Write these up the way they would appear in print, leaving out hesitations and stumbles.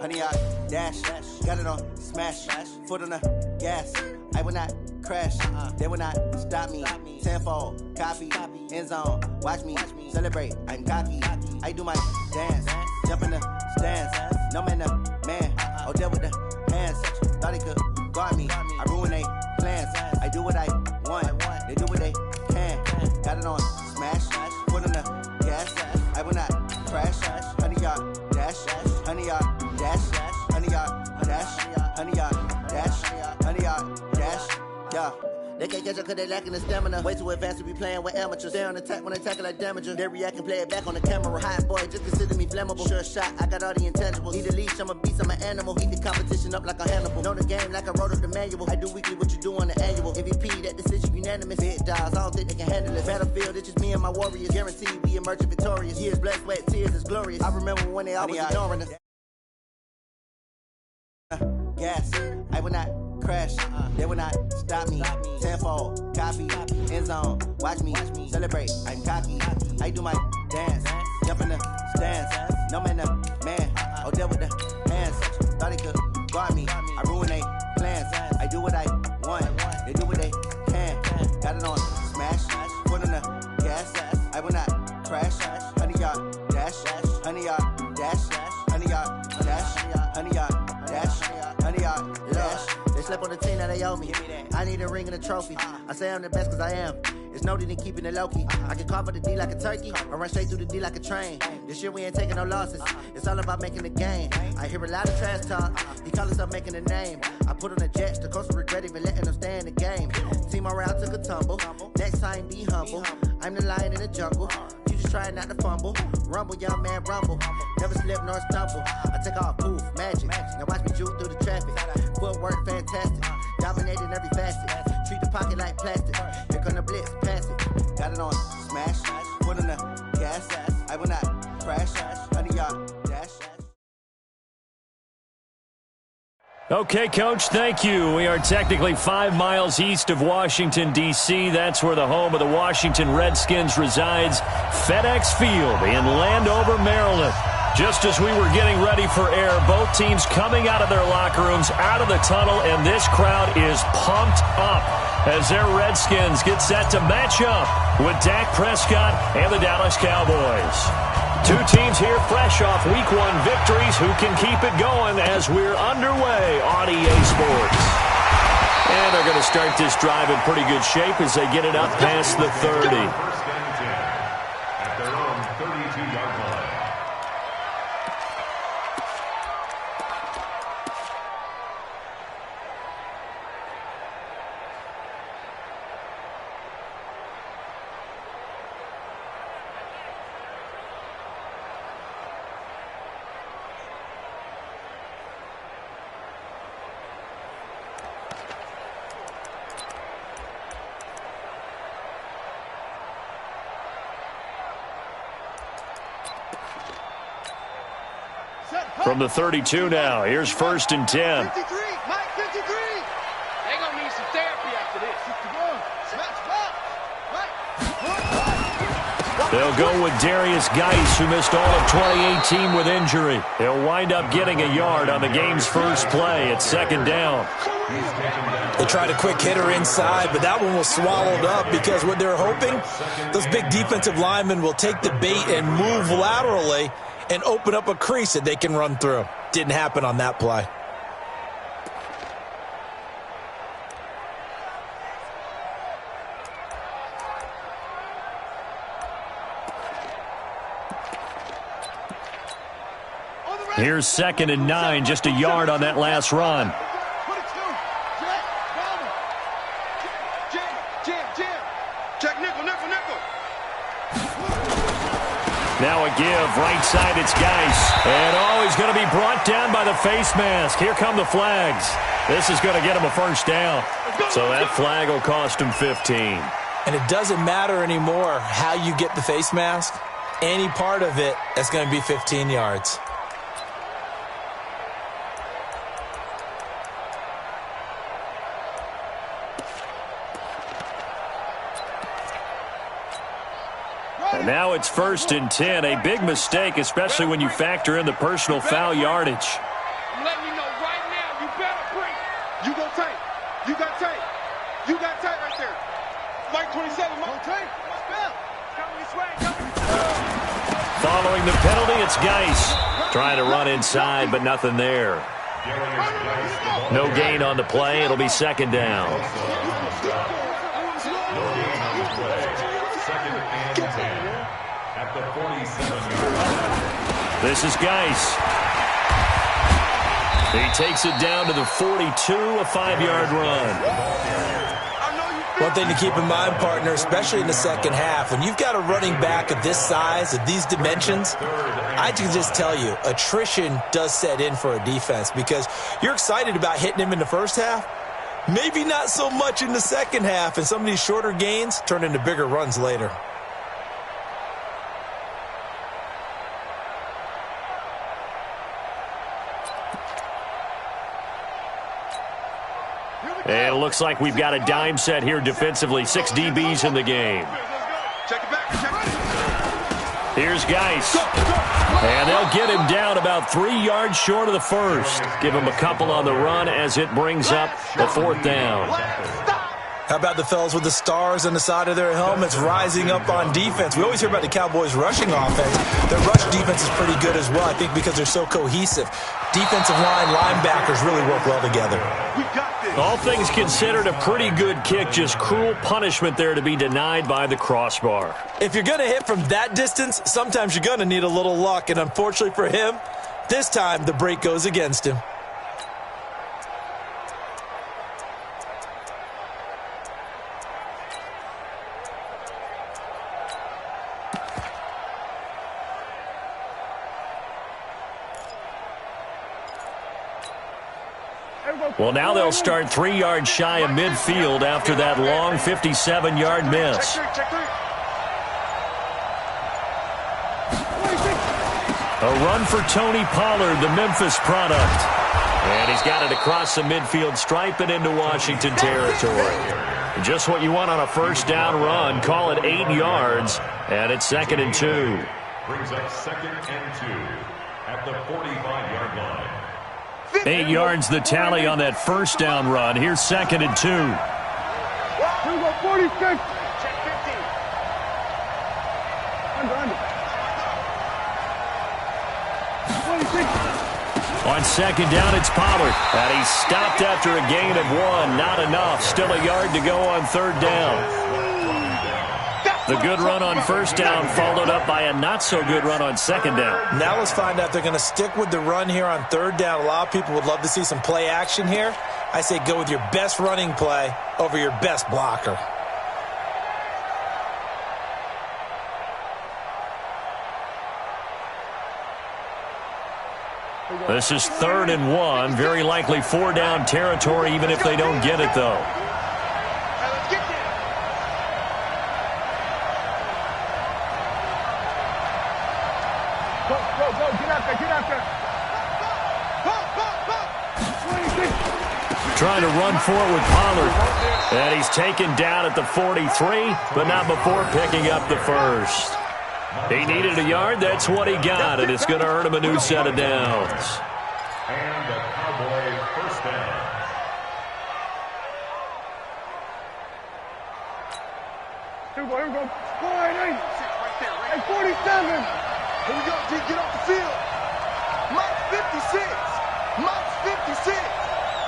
Honey, I dash, got it on smash, foot on the gas. I will not crash, they will not stop me. Tenfold, copy, end zone, watch me celebrate. I'm cocky, I do my dance, jump in the stands. No man, man, oh, there with the hands. Thought he could guard me, I ruin they plans. I do what I want, they do what they can. Got it on smash, foot on the gas. I will not crash, honey, y'all dash, honey, y'all dash, honey, y'all dash, honey, y'all dash, honey, y'all dash, yeah. They can't catch up cause they lacking the stamina. Way too advanced to be playing with amateurs. Stay on attack when they tackle like damager. They react and play it back on the camera. Hot boy, just consider me flammable. Sure shot, I got all the intangibles. Need a leash, I'm a beast, I'm an animal. Heat the competition up like a Hannibal. Know the game like I wrote up the manual. I do weekly what you do on the annual. MVP, that decision unanimous. Big dogs, I don't think they can handle it. Battlefield, it's just me and my warriors. Guaranteed we emerging victorious. Years, blood, sweat, tears, it's glorious. I remember when they always ignoring us. Gas, I will not crash, they will not stop me. Tenfold, copy, end zone, watch me celebrate. I'm cocky, I do my dance, jump in the stands. No man, man, oh, there with the hands. Thought he could guard me, I ruin they plans. I do what I want, they do what they can. Got it on smash, foot on the gas. I will not crash, honey, y'all dash, honey, y'all dash, honey, y'all dash, honey, y'all dash, honey, y'all dash. They slept on the team that they owe me. I need a ring and a trophy. I say I'm the best cause I am. It's no need in keeping it low-key. I can carve up the D like a turkey or run straight through the D like a train. This year we ain't taking no losses. It's all about making the game. I hear a lot of trash talk. He call himself making a name. I put on the Jets. The coach will regret even letting them stay in the game. Team morale took a tumble. Next time be humble. I'm the lion in the jungle. You just try not to fumble. Rumble, young man, rumble. Never slip nor stumble. I take off, poof, magic. Now watch me juke through the traffic. Footwork fantastic. Dominating every facet. Treat the pocket like plastic. Here come the blitz, pass it. Got it on smash. Foot on the gas. I will not crash. Honey, y'all dash. Okay, Coach, thank you. We are technically 5 miles east of Washington, D.C. That's where the home of the Washington Redskins resides, FedEx Field in Landover, Maryland. Just as we were getting ready for air, both teams coming out of their locker rooms, out of the tunnel, and this crowd is pumped up as their Redskins get set to match up with Dak Prescott and the Dallas Cowboys. Two teams here fresh off Week 1 victories who can keep it going as we're underway on EA Sports. And they're going to start this drive in pretty good shape as they get it up past the 30. From the 32 now, here's 1st and 10. 53, Mike, 53. They're going to need some therapy after this. 61. They'll go with Darius Geis, who missed all of 2018 with injury. He'll wind up getting a yard on the game's first play at 2nd down. They tried a quick hitter inside, but that one was swallowed up because what they're hoping, those big defensive linemen will take the bait and move laterally and open up a crease that they can run through. Didn't happen on that play. Here's 2nd and 9, just a yard on that last run. Now a give, right side, it's Geis. And he's going to be brought down by the face mask. Here come the flags. This is going to get him a 1st down. So that flag will cost him 15. And it doesn't matter anymore how you get the face mask. Any part of it is going to be 15 yards. Now it's 1st and 10. A big mistake, especially when you factor in the personal foul yardage. I'm letting you know right now, you better bring. You go tight. You got tight. You got tight right there. Mike 27, Mike tight. Following the penalty, it's Geis. Trying to run inside, but nothing there. No gain on the play. It'll be 2nd down. This is Geis. He takes it down to the 42, a 5-yard run. One thing to keep in mind, partner, especially in the second half, when you've got a running back of this size, of these dimensions, I can just tell you, attrition does set in for a defense because you're excited about hitting him in the first half. Maybe not so much in the second half, and some of these shorter gains turn into bigger runs later. And it looks like we've got a dime set here defensively. 6 DBs in the game. Here's Geis. And they'll get him down about 3 yards short of the first. Give him a couple on the run as it brings up the 4th down. How about the fellas with the stars on the side of their helmets rising up on defense? We always hear about the Cowboys' rushing offense. Their rush defense is pretty good as well, I think, because they're so cohesive. Defensive line, linebackers really work well together. All things considered, a pretty good kick. Just cruel punishment there to be denied by the crossbar. If you're going to hit from that distance, sometimes you're going to need a little luck. And unfortunately for him, this time the break goes against him. Well, now they'll start 3 yards shy of midfield after that long 57-yard miss. A run for Tony Pollard, the Memphis product. And he's got it across the midfield stripe and into Washington territory. Just what you want on a 1st down run. Call it 8 yards, and it's 2nd and 2. Brings up 2nd and 2 at the 45-yard line. 8 yards the tally on that 1st down run. Here's 2nd and 2. Here we go, 46. Check 50. Under. 26. On 2nd down, it's Pollard. And he's stopped after a gain of 1. Not enough. Still a yard to go on 3rd down. The good run on 1st down followed up by a not-so-good run on 2nd down. Now let's find out if they're going to stick with the run here on 3rd down. A lot of people would love to see some play action here. I say go with your best running play over your best blocker. This is 3rd and 1. Very likely 4-down territory, even if they don't get it, though. Trying to run for it with Pollard. And he's taken down at the 43, but not before picking up the 1st. He needed a yard. That's what he got, and it's going to earn him a new set of downs. And the Cowboys' 1st down. Here we go. 48. Hey, 47. Here we go, G. Get off the field. Mike's 56. Mike's 56.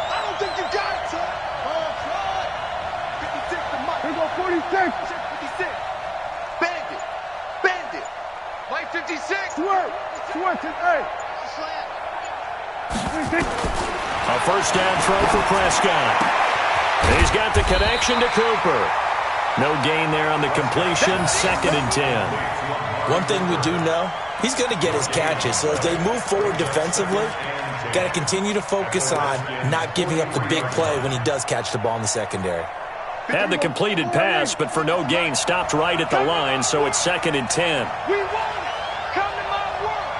I don't think you got it, son. Oh, try. 56 to Mike. Here we go, 46. 56. Bandit. Bandit. Mike 56. Swerve. Hey. A 1st down throw for Prescott. He's got the connection to Cooper. No gain there on the completion. 2nd and 10. One thing we do know, he's going to get his catches. So as they move forward defensively, got to continue to focus on not giving up the big play when he does catch the ball in the secondary. Had the completed pass, but for no gain, stopped right at the line, so it's 2nd and 10. We won it. Come to my world.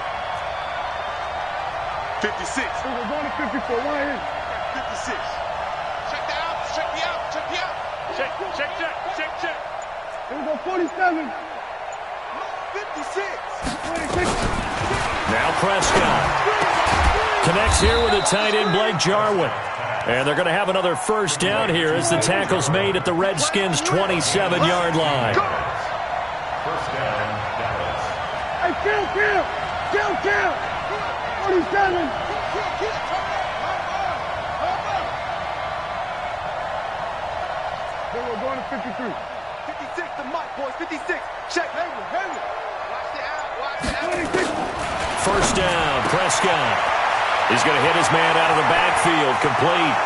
56. We're going to 54. Why is 56? Check the out. Check the out. Check the out. Check. Here we go, 47. Now Prescott connects here with the tight end Blake Jarwin. And they're going to have another first down here as the tackle's made at the Redskins' 27-yard line. First down, Dallas. Hey, kill! 47! Then we're going to 53. 56 to Mike, boys. 56. Check. Heavy. Watch it out. First down, Prescott. He's going to hit his man out of the backfield, complete.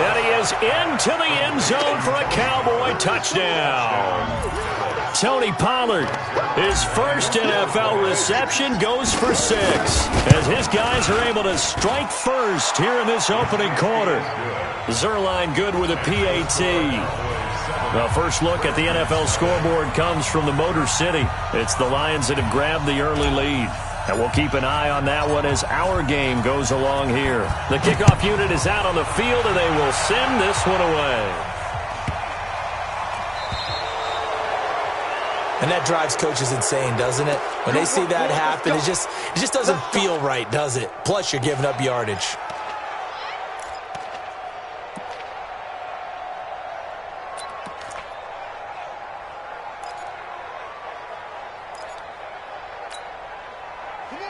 And he is into the end zone for a Cowboy touchdown. Tony Pollard, his first NFL reception, goes for 6 as his guys are able to strike first here in this opening quarter. Zerline good with a PAT. The first look at the NFL scoreboard comes from the Motor City. It's the Lions that have grabbed the early lead. And we'll keep an eye on that one as our game goes along here. The kickoff unit is out on the field, and they will send this one away. And that drives coaches insane, doesn't it? When they see that happen, it just doesn't feel right, does it? Plus, you're giving up yardage.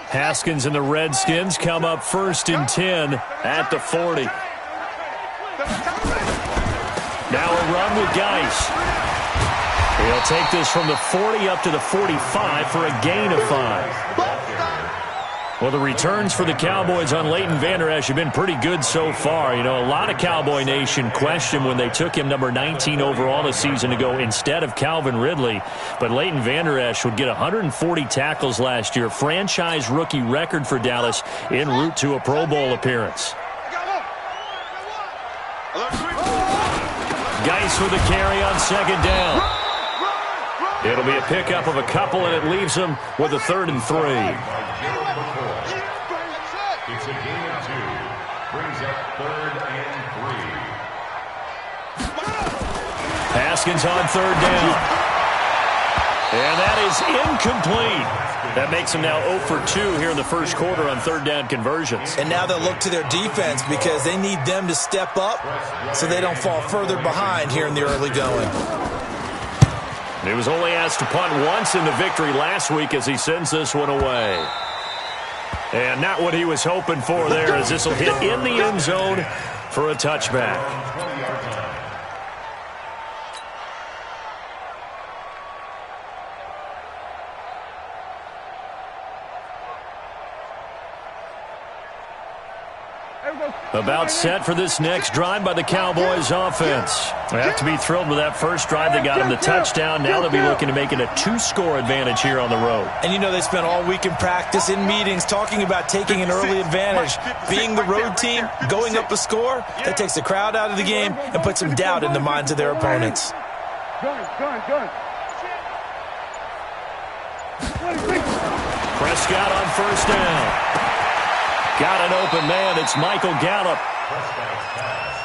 Haskins and the Redskins come up first and 10 at the 40. Now a run with Geis. He'll take this from the 40 up to the 45 for a gain of 5. Well, the returns for the Cowboys on Leighton Vander Esch have been pretty good so far. You know, a lot of Cowboy Nation questioned when they took him number 19 overall a season ago instead of Calvin Ridley. But Leighton Vander Esch would get 140 tackles last year, franchise rookie record for Dallas en route to a Pro Bowl appearance. Geis with a carry on second down. It'll be a pickup of a couple, and it leaves him with a 3rd and 3. It's a gain of 2. Brings up 3rd and 3. Haskins on 3rd down. And that is incomplete. That makes him now 0 for 2 here in the first quarter on 3rd down conversions. And now they'll look to their defense because they need them to step up so they don't fall further behind here in the early going. He was only asked to punt once in the victory last week as he sends this one away. And not what he was hoping for there, as this will hit in the end zone for a touchback. About set for this next drive by the Cowboys offense. They have to be thrilled with that first drive. They got him the touchdown. Now they'll be looking to make it a 2-score advantage here on the road. And you know they spent all week in practice, in meetings, talking about taking an early advantage. Being the road team, going up a score, that takes the crowd out of the game and puts some doubt in the minds of their opponents. Prescott on first down. Got an open man. It's Michael Gallup.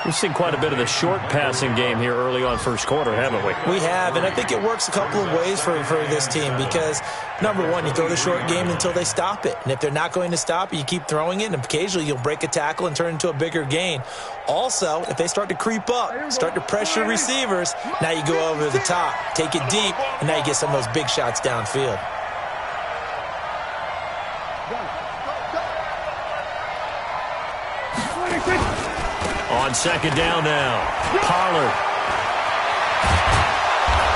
We've seen quite a bit of the short passing game here early on first quarter, haven't we? We have, and I think it works a couple of ways for this team because, number one, you throw the short game until they stop it. And if they're not going to stop it, you keep throwing it, and occasionally you'll break a tackle and turn it into a bigger gain. Also, if they start to creep up, start to pressure receivers, now you go over the top, take it deep, and now you get some of those big shots downfield. On second down now, Pollard.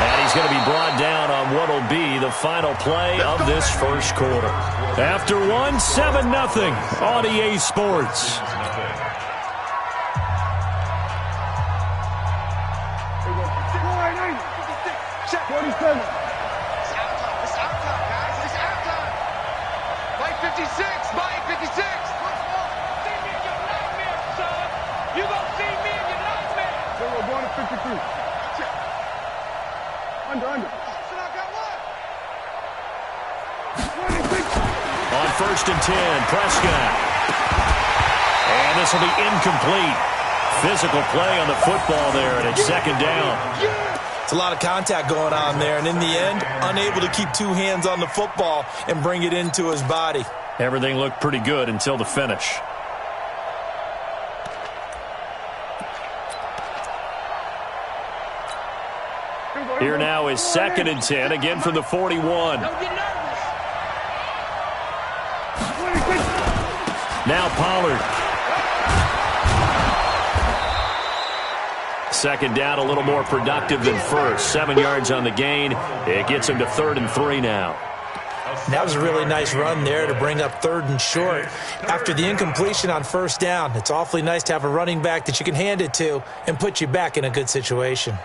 And he's going to be brought down on what will be the final play of this first quarter. After one, 7-0 on EA Sports. On first and 10, Prescott. And this will be incomplete. Physical play on the football there, and it's second down. It's a lot of contact going on there, and in the end, unable to keep two hands on the football and bring it into his body. Everything looked pretty good until the finish. Here now is 2nd and 10, again from the 41. Now Pollard. 2nd down, a little more productive than first. 7 yards on the gain. It gets him to 3rd and 3 now. That was a really nice run there to bring up 3rd and short. After the incompletion on 1st down, it's awfully nice to have a running back that you can hand it to and put you back in a good situation.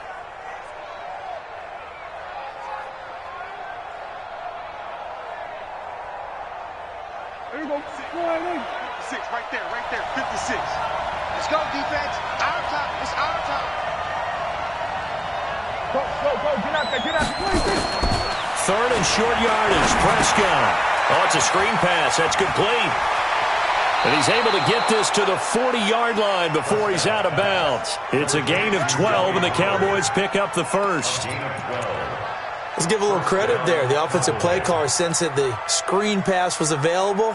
There you go. 56, right there, 56. Let's go, defense. Our time. It's our time. Go, get out there. 3rd and short yardage. Prescott. Oh, it's a screen pass. That's complete. And he's able to get this to the 40-yard line before he's out of bounds. It's a gain of 12, and the Cowboys pick up the first. Let's give a little credit there. The offensive play caller sensed that the screen pass was available.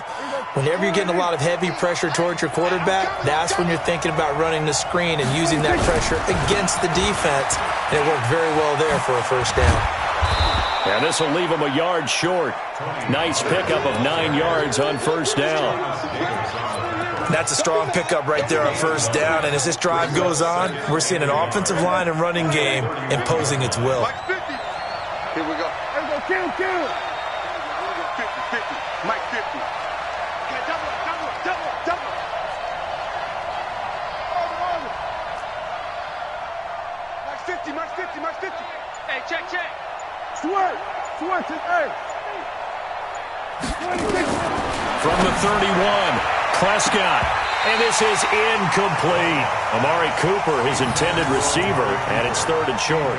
Whenever you're getting a lot of heavy pressure towards your quarterback, that's when you're thinking about running the screen and using that pressure against the defense. And it worked very well there for a 1st down. And this will leave him a yard short. Nice pickup of 9 yards on 1st down. That's a strong pickup right there on 1st down. And as this drive goes on, we're seeing an offensive line and running game imposing its will. Here we go. Kill. 50, Mike 50. Okay, double. Mike 50. Hey, check. Sweat, hey. From the 31, Prescott. And this is incomplete. Amari Cooper, his intended receiver, and it's 3rd and short.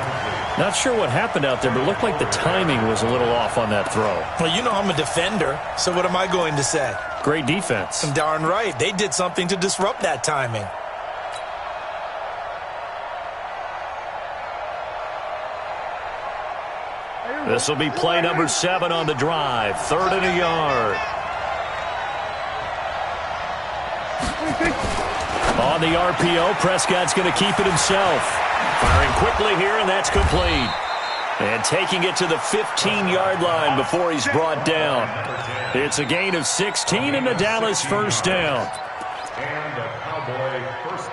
Not sure what happened out there, but it looked like the timing was a little off on that throw. Well, you know I'm a defender, so what am I going to say? Great defense. Darn right. They did something to disrupt that timing. This will be play number 7 on the drive. 3rd and a yard. On the RPO, Prescott's going to keep it himself. Firing quickly here, and that's complete. And taking it to the 15-yard line before he's brought down. It's a gain of 16 and the Dallas 1st down.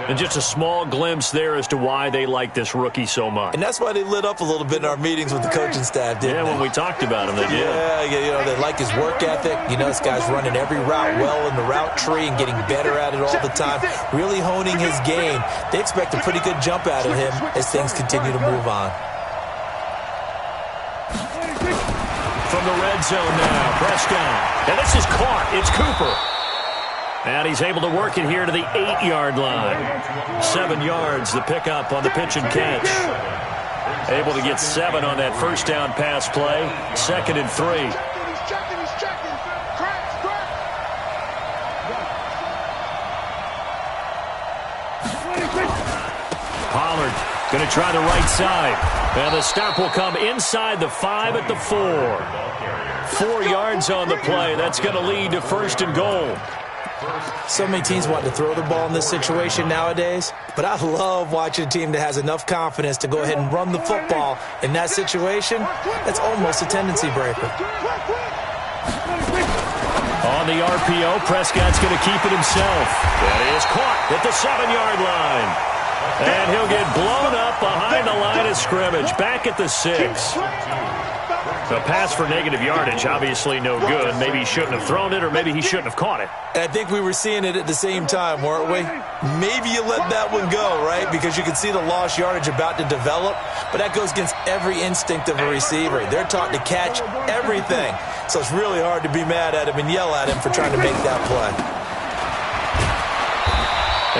And just a small glimpse there as to why they like this rookie so much. And that's why they lit up a little bit in our meetings with the coaching staff, didn't they? When we talked about him, they did. Yeah, they like his work ethic. This guy's running every route well in the route tree and getting better at it all the time, really honing his game. They expect a pretty good jump out of him as things continue to move on. From the red zone now, Prescott. And this is caught. It's Cooper. And he's able to work it here to the 8-yard line. 7 yards, the pickup on the pitch and catch. Able to get 7 on that 1st down pass play. 2nd and 3. He's checking. Crack. Pollard going to try the right side. And the stop will come inside the 5 at the 4. 4 yards on the play. That's going to lead to 1st and goal. So many teams want to throw the ball in this situation nowadays, but I love watching a team that has enough confidence to go ahead and run the football. In that situation, that's almost a tendency breaker. On the RPO, Prescott's going to keep it himself. That is caught at the 7-yard line. And he'll get blown up behind the line of scrimmage, back at the 6. A pass for negative yardage, obviously no good. Maybe he shouldn't have thrown it, or maybe he shouldn't have caught it. And I think we were seeing it at the same time, weren't we? Maybe you let that one go, right? Because you can see the lost yardage about to develop, but that goes against every instinct of a receiver. They're taught to catch everything. So it's really hard to be mad at him and yell at him for trying to make that play.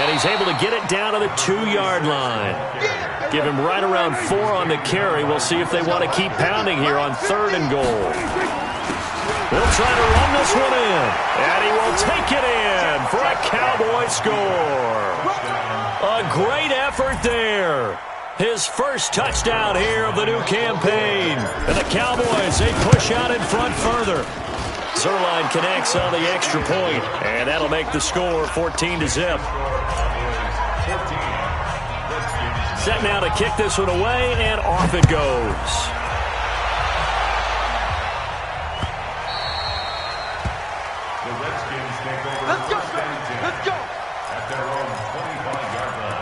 And he's able to get it down to the 2-yard line. Give him right around 4 on the carry. We'll see if they want to keep pounding here on 3rd and goal. They'll try to run this one in. And he will take it in for a Cowboy score. A great effort there. His first touchdown here of the new campaign. And the Cowboys, they push out in front further. Zerline connects on the extra point, and that'll make the score 14-0. Set now to kick this one away, and off it goes. The Redskins take over. Let's go, let's go. At their own 25-yard line.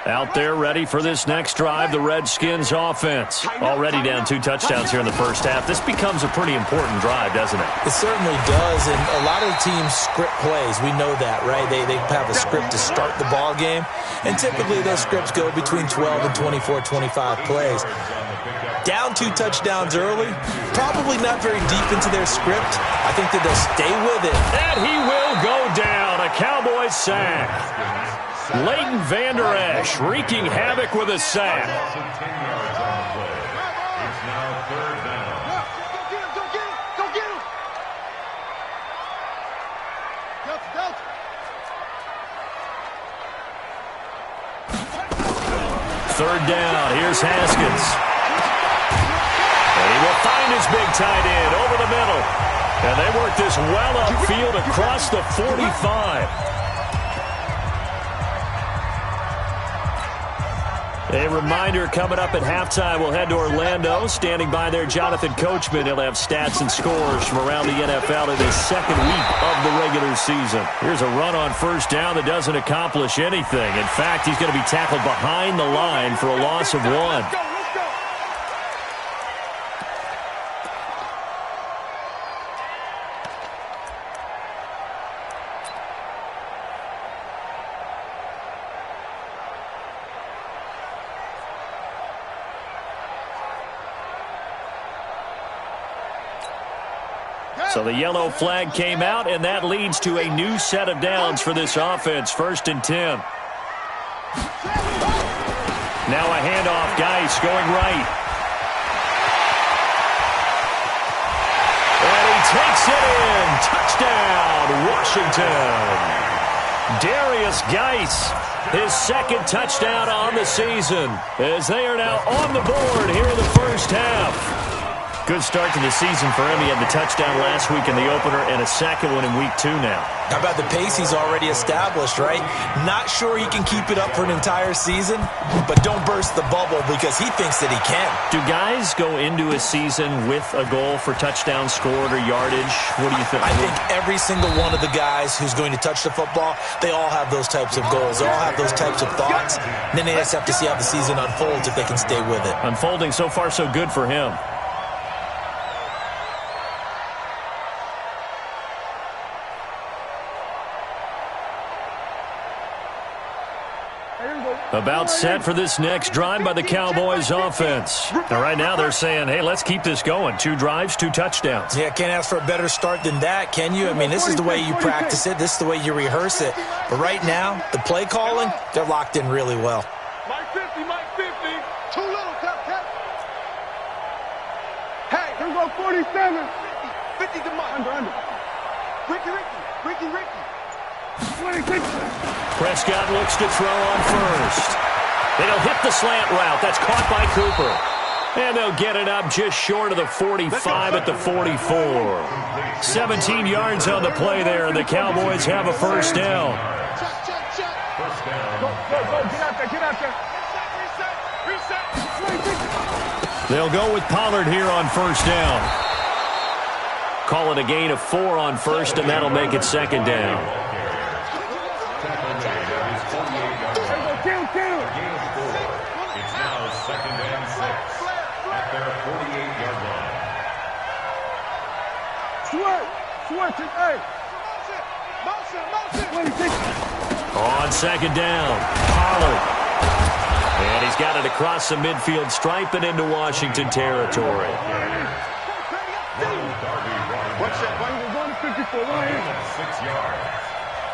Out there ready for this next drive, the Redskins offense. Already down 2 touchdowns here in the first half. This becomes a pretty important drive, doesn't it? It certainly does, and a lot of the teams script plays. We know that, right? They have a script to start the ball game, and typically those scripts go between 12 and 24, 25 plays. Down 2 touchdowns early, probably not very deep into their script. I think that they'll stay with it. And he will go down. A Cowboys sack. Leighton Vander Esch wreaking havoc with a sack. 10 yards on the play. It's now 3rd down. Go get him, go get him, go get him. Delta. 3rd down. Here's Haskins. And he will find his big tight end over the middle. And they work this well upfield across the 45. A reminder coming up at halftime, we'll head to Orlando. Standing by there, Jonathan Coachman. He'll have stats and scores from around the NFL in his 2nd week of the regular season. Here's a run on 1st down that doesn't accomplish anything. In fact, he's going to be tackled behind the line for a loss of 1. Let's go. So the yellow flag came out, and that leads to a new set of downs for this offense. 1st and 10. Now a handoff. Geis going right. And he takes it in. Touchdown, Washington. Darius Geis, his 2nd touchdown on the season, as they are now on the board here in the first half. Good start to the season for him. He had the touchdown last week in the opener and a 2nd one in week 2 now. How about the pace he's already established, right? Not sure he can keep it up for an entire season, but don't burst the bubble because he thinks that he can. Do guys go into a season with a goal for touchdown scored or yardage? What do you think? I think every single one of the guys who's going to touch the football, they all have those types of goals. They all have those types of thoughts. And then they just have to see how the season unfolds if they can stay with it. Unfolding so far so good for him. About set for this next drive by the Cowboys offense. Now, right now they're saying, hey, let's keep this going. 2 drives, 2 touchdowns. Yeah, can't ask for a better start than that, can you? I mean, this is the way you practice it. This is the way you rehearse it. But right now, the play calling, they're locked in really well. Mike 50. Too little, tap. Hey, here we go, 47. 50 to Mike. Under. Ricky. 26. Prescott looks to throw on 1st. They'll hit the slant route. That's caught by Cooper. And they'll get it up just short of the 45 at the 44. 17 yards on the play there, and the Cowboys have a 1st down. Check. Go. Get out there. Reset. They'll go with Pollard here on 1st down. Call it a gain of 4 on 1st, and that'll make it 2nd down. It's now 2nd and 6 at their 48-yard line. On second down, Pollard. And he's got it across the midfield stripe and into Washington territory. Watch that. 6 yards.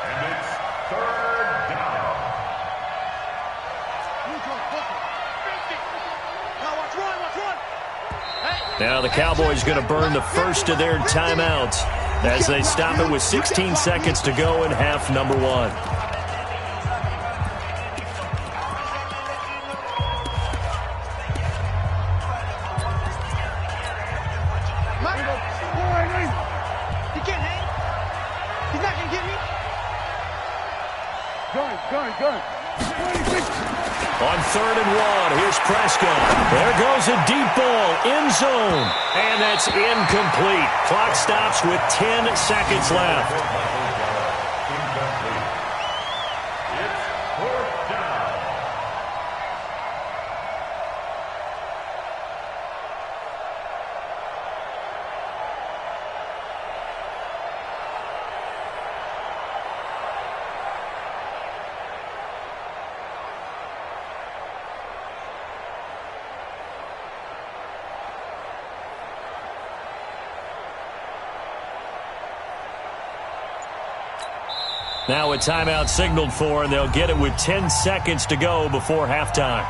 And it's third down. Now the Cowboys going to burn the first of their timeouts as they stop it with 16 seconds to go in half number 1. On 3rd and 1, here's Prescott. There goes a deep ball, end zone, and that's incomplete. Clock stops with 10 seconds left. It's 4th down. Now a timeout signaled for, and they'll get it with 10 seconds to go before halftime.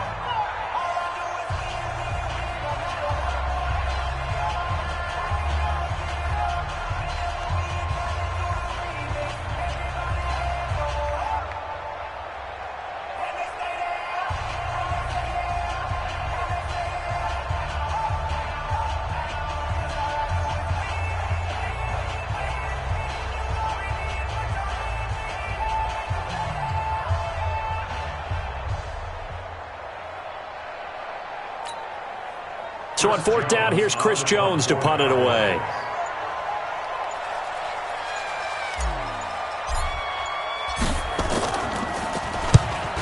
So on 4th down, here's Chris Jones to punt it away.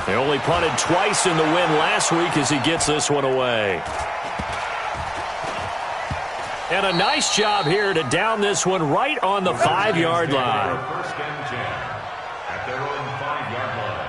They only punted twice in the win last week as he gets this one away. And a nice job here to down this one right on the 5-yard line. First and 10 at their own 5-yard line.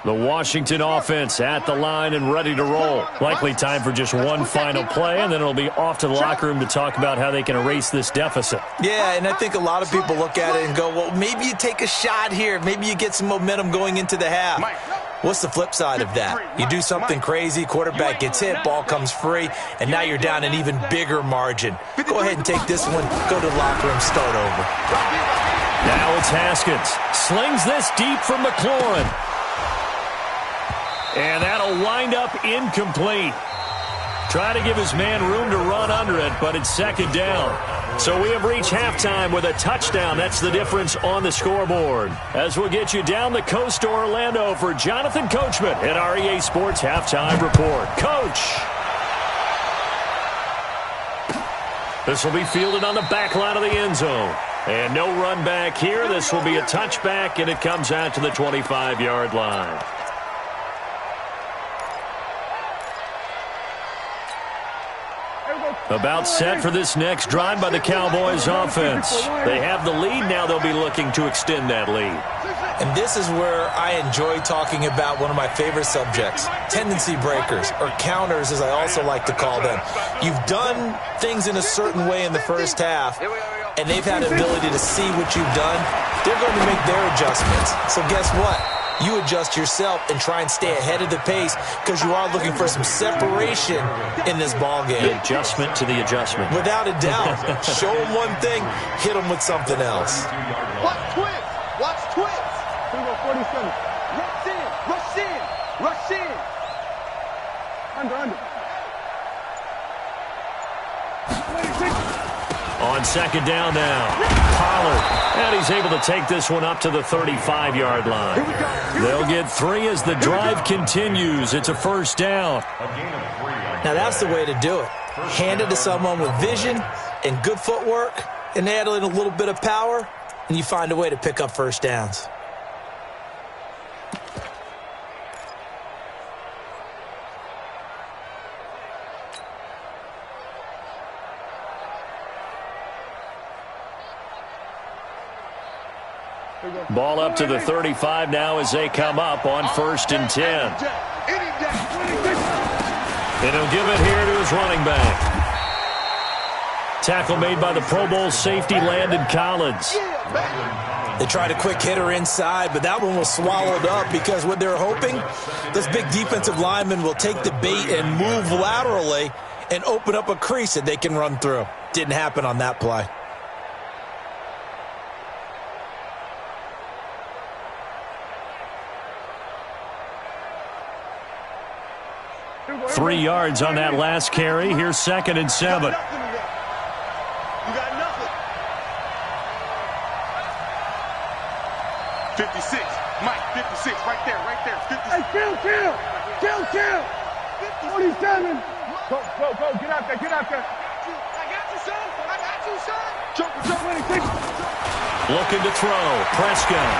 The Washington offense at the line and ready to roll. Likely time for just one final play, and then it'll be off to the locker room to talk about how they can erase this deficit. Yeah, and I think a lot of people look at it and go, well, maybe you take a shot here. Maybe you get some momentum going into the half. What's the flip side of that? You do something crazy, quarterback gets hit, ball comes free, and now you're down an even bigger margin. Go ahead and take this one, go to the locker room, start over. Now it's Haskins. Slings this deep from McLaurin. And that'll wind up incomplete. Try to give his man room to run under it, but it's second down. So we have reached halftime with a touchdown. That's the difference on the scoreboard. As we'll get you down the coast to Orlando for Jonathan Coachman at our EA Sports Halftime Report. Coach. This will be fielded on the back line of the end zone. And no run back here. This will be a touchback, and it comes out to the 25-yard line. About set for this next drive by the Cowboys offense. They have the lead. Now they'll be looking to extend that lead. And this is where I enjoy talking about one of my favorite subjects, tendency breakers, or counters as I also like to call them. You've done things in a certain way in the first half, and they've had the ability to see what you've done. They're going to make their adjustments. So guess what? You adjust yourself and try and stay ahead of the pace because you are looking for some separation in this ball game. The adjustment to the adjustment. Without a doubt. Show them one thing, hit them with something else. Watch twist. Watch twist. 47. Rush in. Rush in. Rush in. Under. On second down now, Pollard. And he's is able to take this one up to the 35-yard line. They'll get 3 as the drive continues. It's a first down. Now that's the way to do it. Hand it to someone with vision and good footwork and add in a little bit of power, and you find a way to pick up first downs. Ball up to the 35 now as they come up on 1st and 10. And he'll give it here to his running back. Tackle made by the Pro Bowl safety Landon Collins. They tried a quick hitter inside, but that one was swallowed up because what they're hoping, this big defensive lineman will take the bait and move laterally and open up a crease that they can run through. Didn't happen on that play. 3 yards on that last carry. Here's 2nd and 7. You got nothing. 56. Mike, 56. Right there, right there. 56. Hey, kill. 47. Go. Get out there. I got you, son. Jump. 26. Looking to throw. Prescott.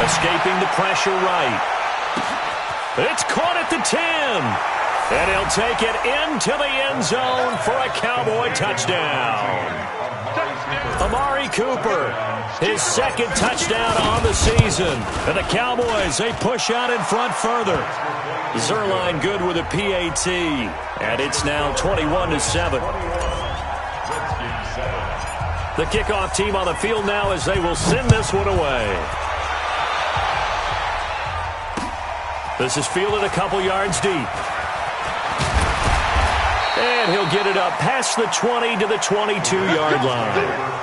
Escaping the pressure right. It's caught at the 10. And he'll take it into the end zone for a Cowboy touchdown. Amari Cooper, his 2nd touchdown on the season. And the Cowboys, they push out in front further. Zerline good with a PAT. And it's now 21-7. The kickoff team on the field now as they will send this one away. This is fielded a couple yards deep. And he'll get it up past the 20 to the 22-yard line.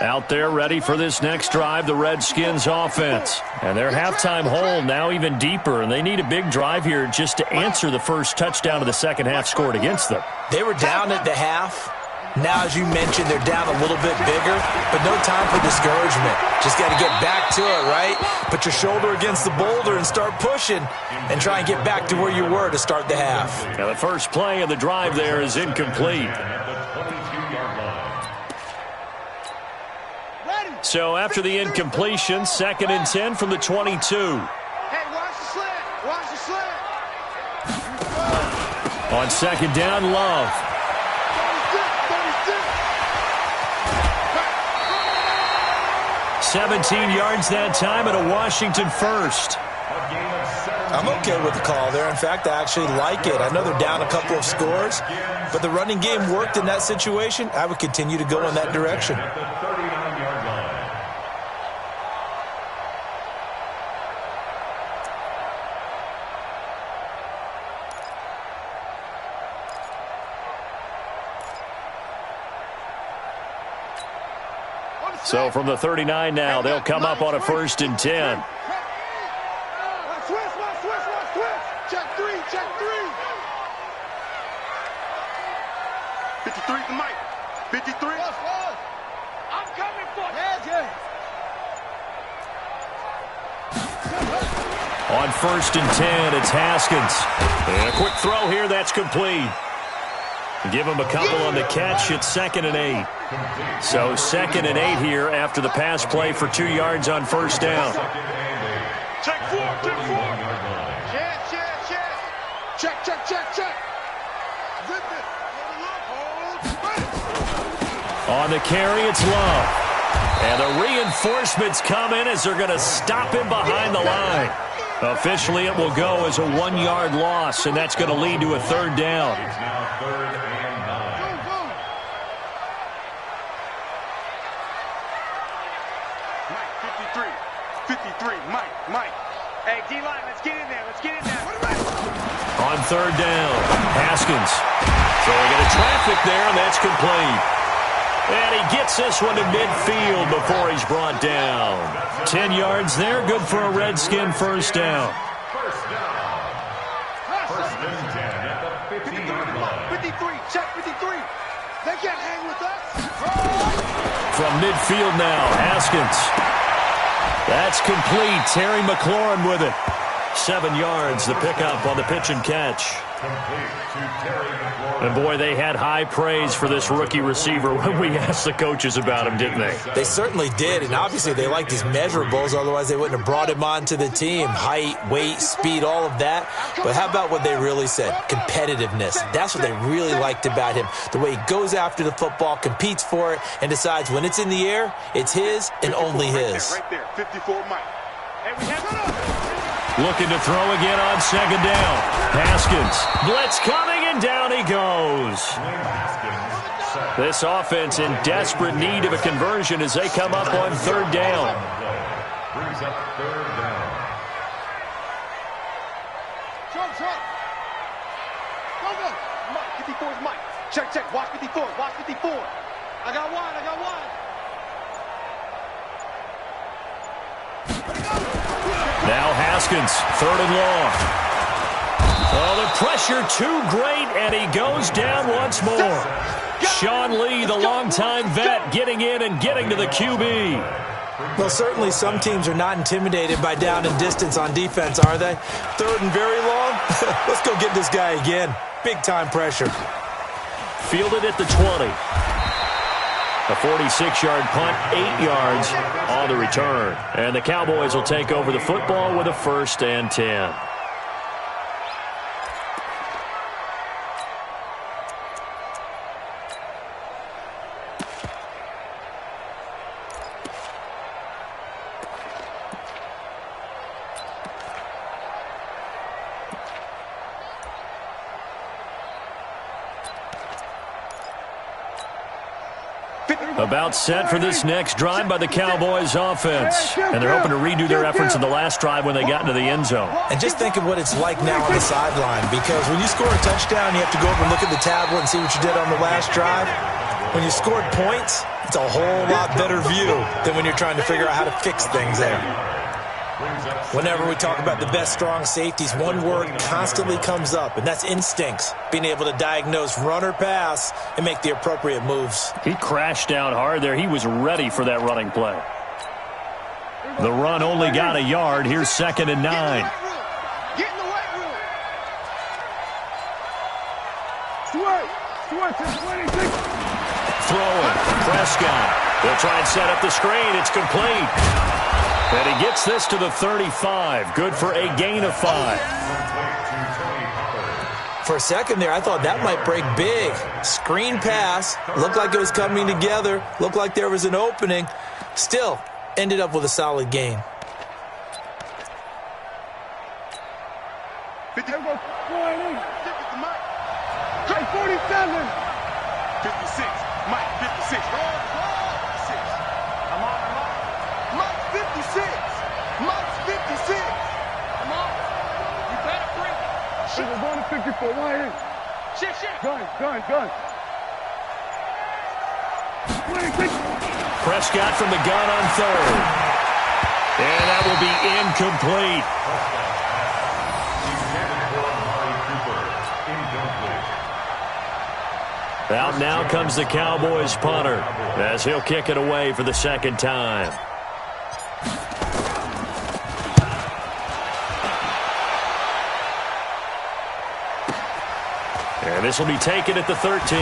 Out there ready for this next drive, the Redskins offense. And their halftime hole now even deeper, and they need a big drive here just to answer the first touchdown of the second half scored against them. They were down at the half. Now, as you mentioned, they're down a little bit bigger, but no time for discouragement. Just got to get back to it, right? Put your shoulder against the boulder and start pushing and try and get back to where you were to start the half. Now, the first play of the drive there is incomplete. So after the incompletion, 2nd and 10 from the 22. Hey, watch the slant. On 2nd down, Love. 17 yards that time and a Washington first. I'm okay with the call there. In fact, I actually like it. I know they're down a couple of scores, but the running game worked in that situation. I would continue to go in that direction. So from the 39 now, they'll come up on a 1st and 10. Switch. Check three. 53 to Mike. 53. I'm coming for you. On 1st and 10, it's Haskins. And a quick throw here, that's complete. Give him a couple on the catch. It's 2nd and 8. So 2nd and 8 here after the pass play for 2 yards on 1st down. Check 4. Check. On the carry, it's Love. And the reinforcements come in as they're going to stop him behind the line. Officially, it will go as a 1-yard loss, and that's going to lead to a 3rd down. It's now 3rd and 9. 53, Mike. Hey, D-line, let's get in there. On third down, Haskins throwing into traffic there, and that's complete. And he gets this one to midfield before he's brought down. 10 yards there, good for a Redskin first down. First and 10 at the 50-yard line. 53, check 53. They can't hang with us. From midfield now, Haskins. That's complete. Terry McLaurin with it. 7 yards, the pickup on the pitch and catch. Complete to Terry McLaurin. And boy, they had high praise for this rookie receiver when we asked the coaches about him, didn't they? They certainly did, and obviously they liked his measurables, otherwise they wouldn't have brought him onto the team. Height, weight, speed, all of that. But how about what they really said? Competitiveness. That's what they really liked about him. The way he goes after the football, competes for it, and decides when it's in the air, it's his and only his. Right there, 54, Mike. Hey, we have it up. Looking to throw again on second down. Haskins. Blitz coming, and down he goes. This offense in desperate need of a conversion as they come up on third down. Brings up third down. Go. Mike, 54 is Mike. Check. Watch 54. I got one. Now Haskins, third and long. Oh, the pressure too great, and he goes down once more. Sean Lee, the longtime vet, getting in and getting to the QB. Well, certainly some teams are not intimidated by down and distance on defense, are they? Third and very long? Let's go get this guy again. Big-time pressure. Fielded at the 20. A 46-yard punt, 8 yards on the return. And the Cowboys will take over the football with a 1st and 10. About set for this next drive by the Cowboys offense. And they're hoping to redo their efforts in the last drive when they got into the end zone. And just think of what it's like now on the sideline, because when you score a touchdown, you have to go over and look at the tablet and see what you did on the last drive. When you scored points, it's a whole lot better view than when you're trying to figure out how to fix things there. Whenever we talk about the best strong safeties, one word constantly comes up, and that's instincts. Being able to diagnose run or pass and make the appropriate moves. He crashed down hard there. He was ready for that running play. The run only got a yard. Here's 2nd and 9. Get in the weight room. Stewart to 26. Throwing. Prescott. They'll try and set up the screen. It's complete. And he gets this to the 35. Good for a gain of 5. For a second there, I thought that might break big. Screen pass. Looked like it was coming together. Looked like there was an opening. Still, ended up with a solid gain. 47. 56. Mike, 56. Mike, 56. Mike's 56. Come on. You better bring it. We're going to 54. Why in? Shit. Gun. 26. Prescott from the gun on third. And that will be incomplete. Out now comes the Cowboys punter as he'll kick it away for the second time. And this will be taken at the 13.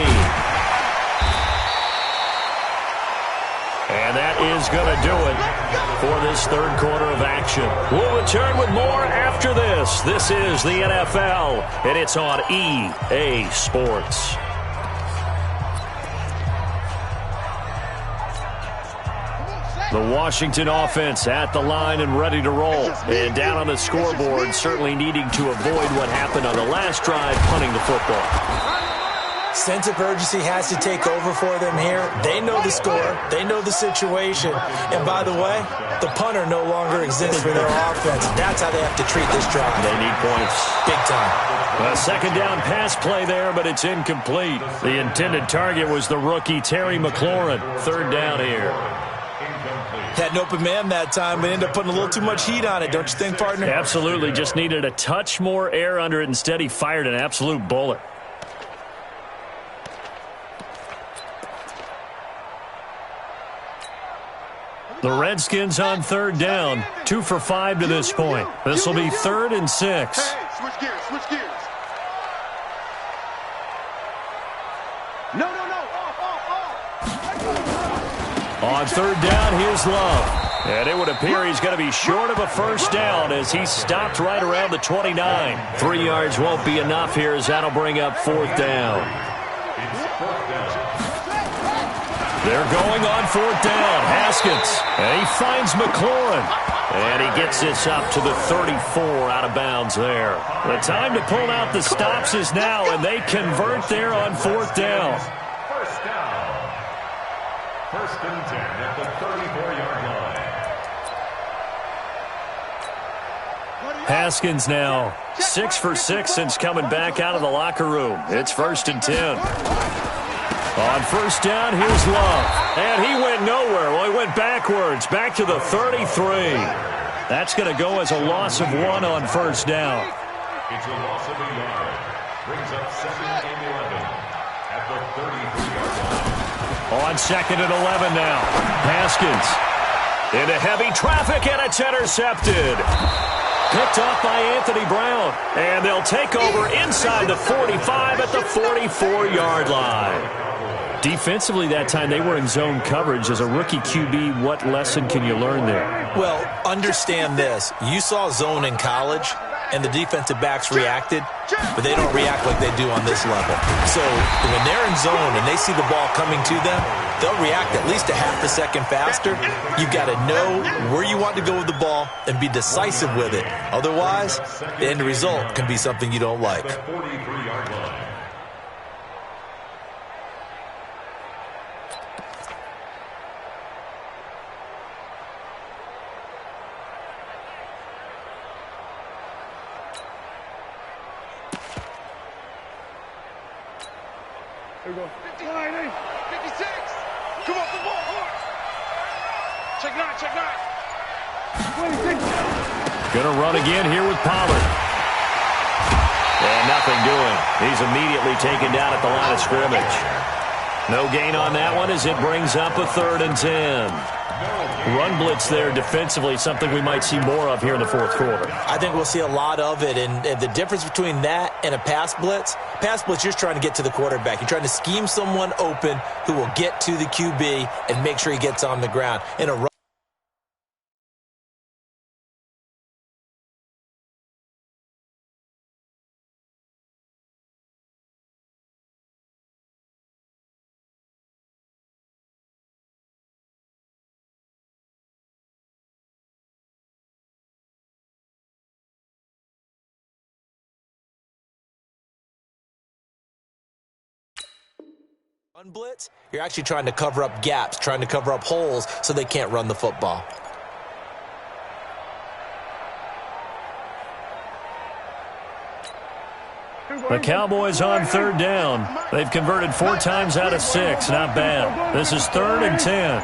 And that is going to do it for this third quarter of action. We'll return with more after this. This is the NFL, and it's on EA Sports. The Washington offense at the line and ready to roll. And down on the scoreboard, certainly needing to avoid what happened on the last drive, punting the football. Sense of urgency has to take over for them here. They know the score. They know the situation. And by the way, the punter no longer exists for their offense. That's how they have to treat this drive. They need points. Big time. A second down pass play there, but it's incomplete. The intended target was the rookie Terry McLaurin. Third down here. Had an open man that time, but ended up putting a little too much heat on it, don't you think, partner? Absolutely. Just needed a touch more air under it. Instead, he fired an absolute bullet. The Redskins on third down. 2 for 5 to this point. This will be 3rd and 6. Hey, switch gears, switch gears. No. On third down, here's Love. And it would appear he's going to be short of a first down as he's stopped right around the 29. 3 yards won't be enough here as that'll bring up 4th down. They're going on 4th down. Haskins. And he finds McLaurin. And he gets this up to the 34 out of bounds there. The time to pull out the stops is now, and they convert there on 4th down. First down. 1st and 10 at the 34-yard line. Haskins now 6 for 6 since coming back out of the locker room. It's 1st and 10. On 1st down, here's Love. And he went nowhere. Well, he went backwards, back to the 33. That's going to go as a loss of 1 on 1st down. It's a loss of a yard. Brings up 2nd and 11 at the 33-yard line. On 2nd and 11 now. Haskins into heavy traffic, and it's intercepted. Picked off by Anthony Brown. And they'll take over inside the 45 at the 44-yard line. Defensively that time, they were in zone coverage. As a rookie QB, what lesson can you learn there? Well, understand this. You saw zone in college, and the defensive backs reacted, but they don't react like they do on this level. So when they're in zone and they see the ball coming to them, they'll react at least a half a second faster. You've got to know where you want to go with the ball and be decisive with it. Otherwise, the end result can be something you don't like. 43-yard line. Here we go. 56. Come off the ball, hard. Check 9, check 9. 26. Going to run again here with Pollard. And nothing doing. He's immediately taken down at the line of scrimmage. No gain on that one as it brings up a 3rd and 10. Run blitz there defensively, something we might see more of here in the 4th quarter. I think we'll see a lot of it, and the difference between that and a pass blitz, you're just trying to get to the quarterback. You're trying to scheme someone open who will get to the QB and make sure he gets on the ground. In a run blitz, you're actually trying to cover up gaps, trying to cover up holes so they can't run the football. The Cowboys on 3rd down. They've converted 4 times out of 6. Not bad. This is 3rd and 10.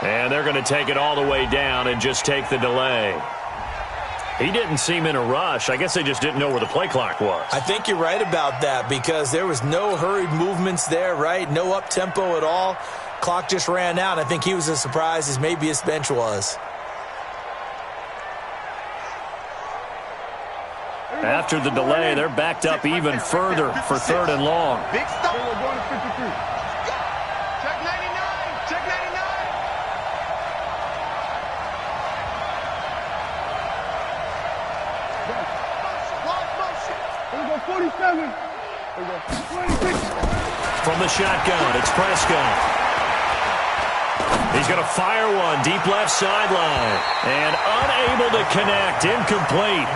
And they're going to take it all the way down and just take the delay. He didn't seem in a rush. I guess they just didn't know where the play clock was. I think you're right about that because there was no hurried movements there, right? No up-tempo at all. Clock just ran out. I think he was as surprised as maybe his bench was. After the delay, they're backed up even further for 3rd and long. Big stop. Check 99. Check 99. Motion. Here we go, 47. Here we go, 26. From the shotgun, it's Prescott. He's going to fire one deep left sideline. And unable to connect, incomplete.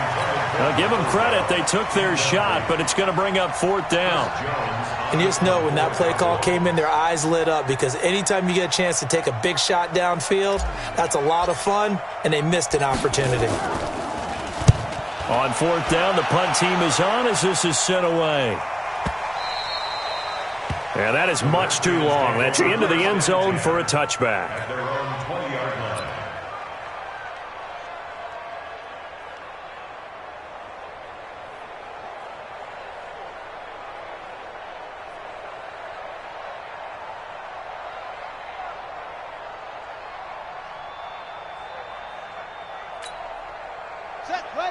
Now, give them credit. They took their shot, but it's going to bring up 4th down. And you just know when that play call came in, their eyes lit up because anytime you get a chance to take a big shot downfield, that's a lot of fun, and they missed an opportunity. On 4th down, the punt team is on as this is sent away. And that is much too long. That's into the end zone for a touchback. At their own 20-yard line.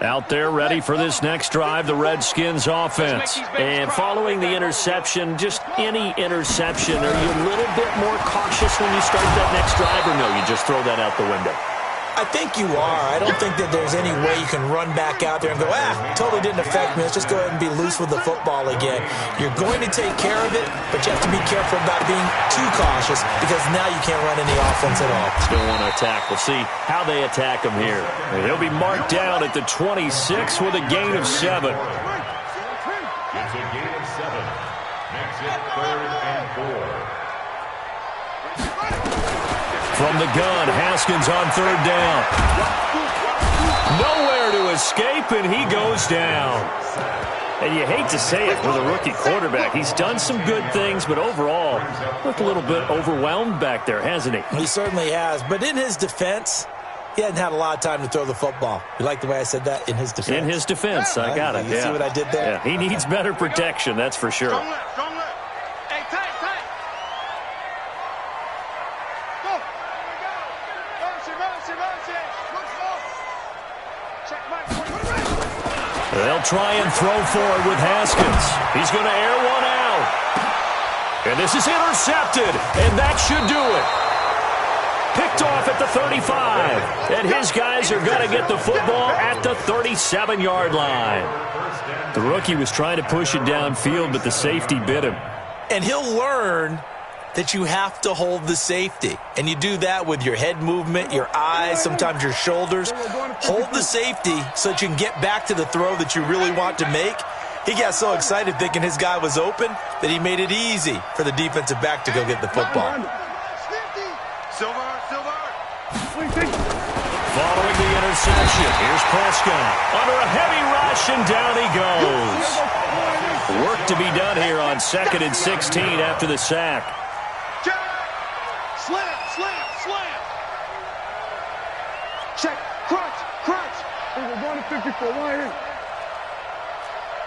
Out there ready for this next drive, the Redskins offense. And following the interception, just any interception, are you a little bit more cautious when you start that next drive, or no, you just throw that out the window? I think you are. I don't think that there's any way you can run back out there and go, totally didn't affect me. Let's just go ahead and be loose with the football again. You're going to take care of it, but you have to be careful about being too cautious because now you can't run any offense at all. Still want to attack. We'll see how they attack him here. And he'll be marked down at the 26 with a gain of 7. It's a gain of 7. Makes it 3rd and 4. From the gun, Haskins on 3rd down. Nowhere to escape, and he goes down. And you hate to say it with a rookie quarterback. He's done some good things, but overall, looked a little bit overwhelmed back there, hasn't he? He certainly has. But in his defense, he hadn't had a lot of time to throw the football. You like the way I said that? In his defense. In his defense, I got it. You see what I did there? Yeah, he needs better protection, that's for sure. Strong left, strong left. Hey, tight, tight. Go. Mercy. Let's go. Check back. They'll try and throw for it with Haskins. He's going to air one out. And this is intercepted, and that should do it. Picked off at the 35. And his guys are going to get the football at the 37-yard line. The rookie was trying to push it downfield, but the safety bit him. And he'll learn that you have to hold the safety. And you do that with your head movement, your eyes, sometimes your shoulders. Hold the safety so that you can get back to the throw that you really want to make. He got so excited thinking his guy was open that he made it easy for the defensive back to go get the football. Silver. Following the interception, here's Prescott. Under a heavy rush, and down he goes. Work to be done here on 2nd and 16 after the sack. Slam. Check. Crunch. We're going to 54. Why in?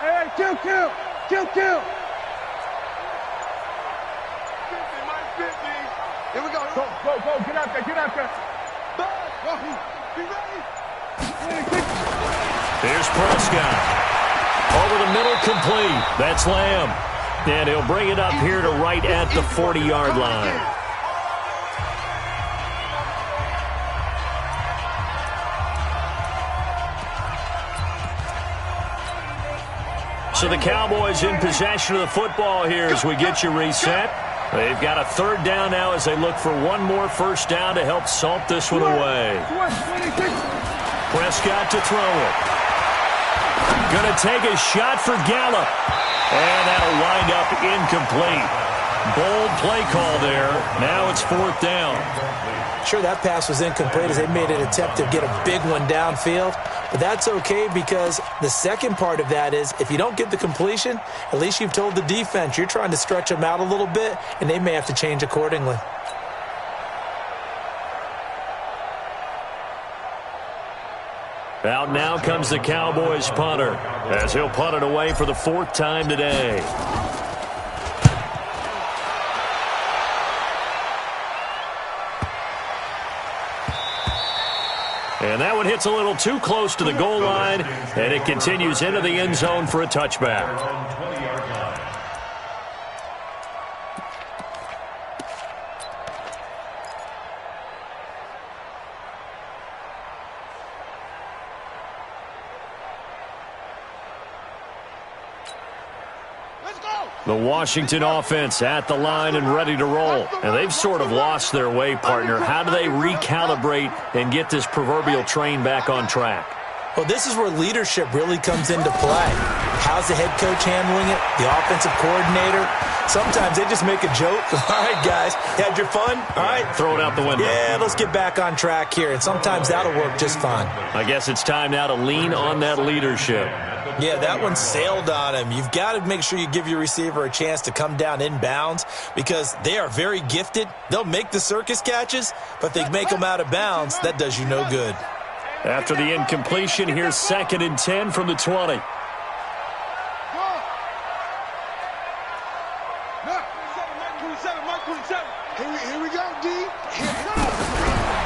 Hey, kill. 50, minus 50. Here we go. Go. Get out there. Be ready. Here's Prescott. Over the middle, complete. That's Lamb. And he'll bring it up here to right at the 40-yard line. So the Cowboys in possession of the football here as we get you reset. They've got a 3rd down now as they look for one more first down to help salt this one away. Prescott to throw it. Going to take a shot for Gallup. And that'll wind up incomplete. Bold play call there. Now it's 4th down. Sure, that pass was incomplete as they made an attempt to get a big one downfield. But that's okay because the second part of that is if you don't get the completion, at least you've told the defense you're trying to stretch them out a little bit, and they may have to change accordingly. Out now comes the Cowboys punter as he'll punt it away for the 4th time today. And that one hits a little too close to the goal line, and it continues into the end zone for a touchback. The Washington offense at the line and ready to roll. And they've sort of lost their way, partner. How do they recalibrate and get this proverbial train back on track? Well, this is where leadership really comes into play. How's the head coach handling it? The offensive coordinator? Sometimes they just make a joke. All right, guys, had your fun? All right. Throw it out the window. Yeah, let's get back on track here, and sometimes that'll work just fine. I guess it's time now to lean on that leadership. Yeah, that one sailed on him. You've got to make sure you give your receiver a chance to come down inbounds because they are very gifted. They'll make the circus catches, but they make them out of bounds. That does you no good. After the incompletion, here's 2nd and 10 from the 20. Here we go, D.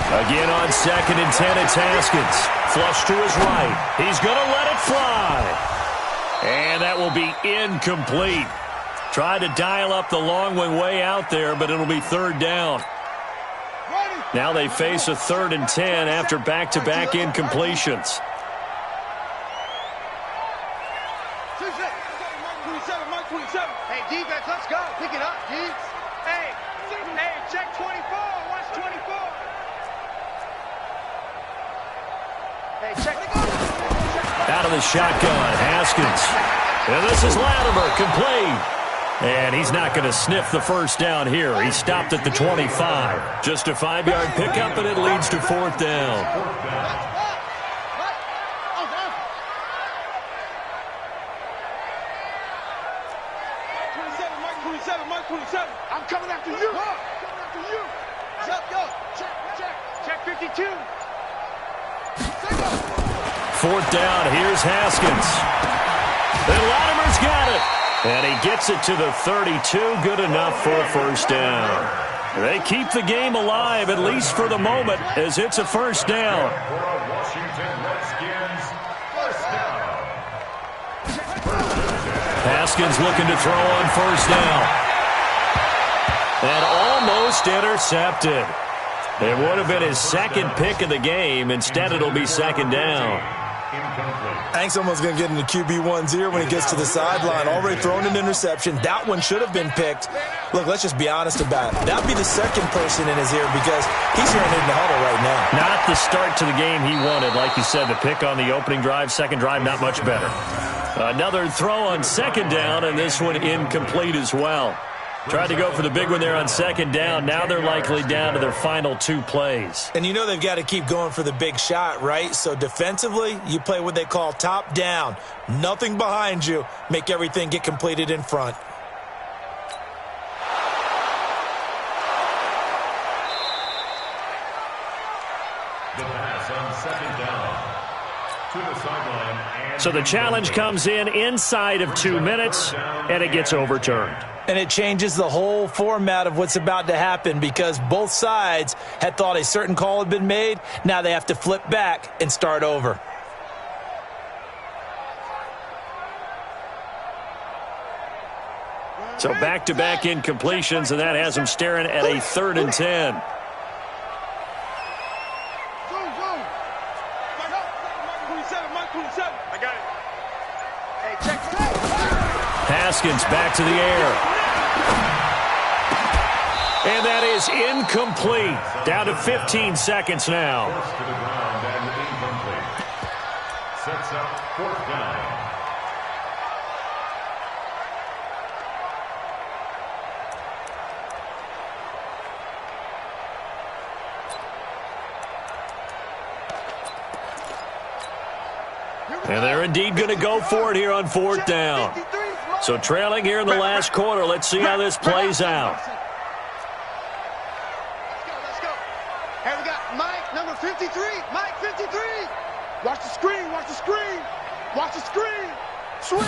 Again on 2nd and 10, it's Haskins. Flush to his right. He's going to let it fly. And that will be incomplete. Tried to dial up the long one way out there, but it'll be 3rd down. Now they face a 3rd and 10 after back-to-back incompletions. Hey, defense, let's go. Pick it up, D. Hey, check 24. Watch 24. Hey, check it out. Out of the shotgun, Haskins. And this is Latimer, complete. And he's not going to sniff the first down here. He stopped at the 25. Just a 5-yard pickup, and it leads to 4th down. I'm coming after you. Check 52. 4th down, here's Haskins. And Latimer's got it. And he gets it to the 32, good enough for a 1st down. They keep the game alive, at least for the moment, as it's a 1st down. Haskins looking to throw on 1st down. And almost intercepted. It would have been his 2nd pick of the game. Instead, it'll be 2nd down. I think someone's going to get into QB1's ear when he gets to the sideline. Already thrown an interception. That one should have been picked. Look, let's just be honest about it. That'd be the 2nd person in his ear because he's hearing it in the huddle right now. Not the start to the game he wanted. Like you said, the pick on the opening drive, 2nd drive, not much better. Another throw on 2nd down, and this one incomplete as well. Tried to go for the big one there on 2nd down. Now they're likely down to their final 2 plays. And you know they've got to keep going for the big shot, right? So defensively, you play what they call top down. Nothing behind you. Make everything get completed in front. The pass on 2nd down to the sideline. So the challenge comes in inside of 2 minutes, and it gets overturned. And it changes the whole format of what's about to happen because both sides had thought a certain call had been made. Now they have to flip back and start over. So back-to-back incompletions, and that has them staring at a 3rd and 10. Haskins back to the air. And that is incomplete. Down to 15 seconds now. Forced to the ground and incomplete. Sets up 4th down. And they're indeed going to go for it here on 4th down. So trailing here in the last quarter. Let's see how this plays out. Let's go. Here we got Mike, number 53. Mike, 53. Watch the screen. Watch the screen. Watch the screen. Swing.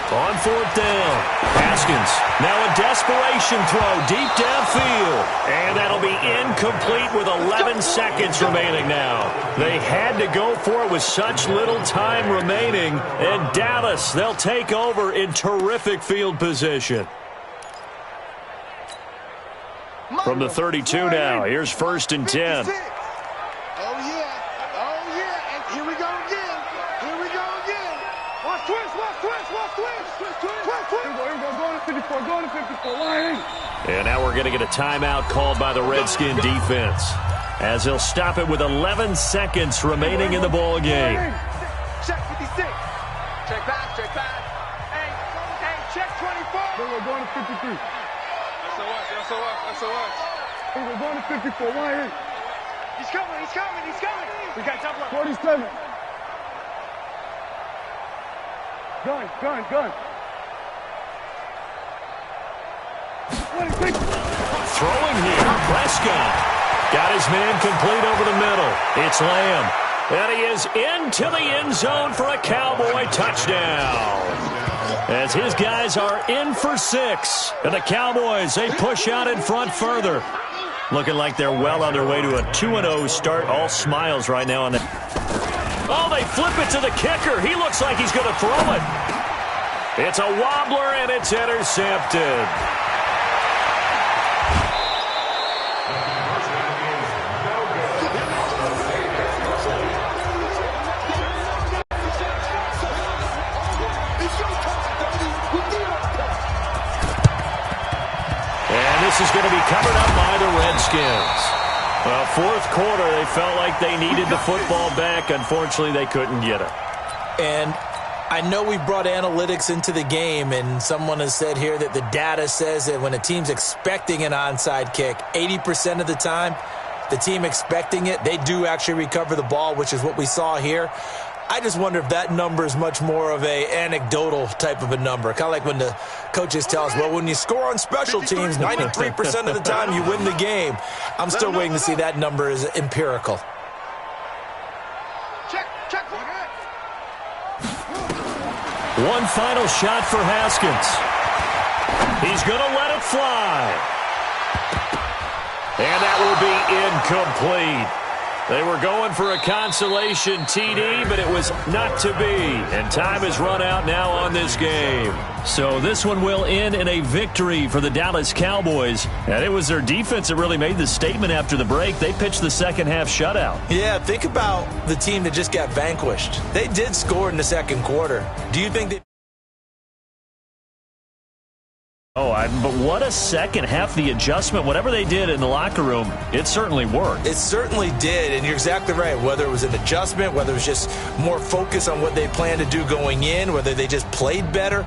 On 4th down, Haskins. Now a desperation throw deep downfield. And that'll be incomplete with 11 seconds remaining now. They had to go for it with such little time remaining. And Dallas, they'll take over in terrific field position. From the 32 now, here's 1st and 10. Oh, yeah. Oh, yeah. And here we go again. Here we go again. Watch twist. Watch twist. Watch twist. Twist, twist. Twist, twist. Here we go. Go to 54. Go to 54. Line. And now we're going to get a timeout called by the Redskin defense. as he'll stop it with 11 seconds remaining in the ball game. Check 56. Check pass, check pass. Hey, check 24. We're going to 53. That's so much. We're going to 54. Why here? He's coming. We got top left. 47. Gun. 26. Throwing here, Prescott. Got his man complete over the middle. It's Lamb. And he is into the end zone for a Cowboy touchdown. As his guys are in for 6. And the Cowboys, they push out in front further. Looking like they're well on their way to a 2-0 start. All smiles right now on the... Oh, they flip it to the kicker. He looks like he's going to throw it. It's a wobbler, and it's intercepted. This is going to be covered up by the Redskins. Well, fourth quarter, they felt like they needed the football back. Unfortunately, they couldn't get it. And I know we brought analytics into the game, and someone has said here that the data says that when a team's expecting an onside kick, 80% of the time, the team expecting it, they do actually recover the ball, which is what we saw here. I just wonder if that number is much more of a anecdotal type of a number. Kind of like when the coaches tell us, well, when you score on special teams, 93% of the time you win the game. I'm still waiting to see that number is empirical. Check. One final shot for Haskins. He's going to let it fly. And that will be incomplete. They were going for a consolation TD, but it was not to be. And time has run out now on this game. So this one will end in a victory for the Dallas Cowboys. And it was their defense that really made the statement after the break. They pitched the second half shutout. Yeah, think about the team that just got vanquished. They did score in the second quarter. Do you think they... But what a second half, the adjustment, whatever they did in the locker room, it certainly worked. It certainly did, and you're exactly right. Whether it was an adjustment, whether it was just more focus on what they planned to do going in, whether they just played better.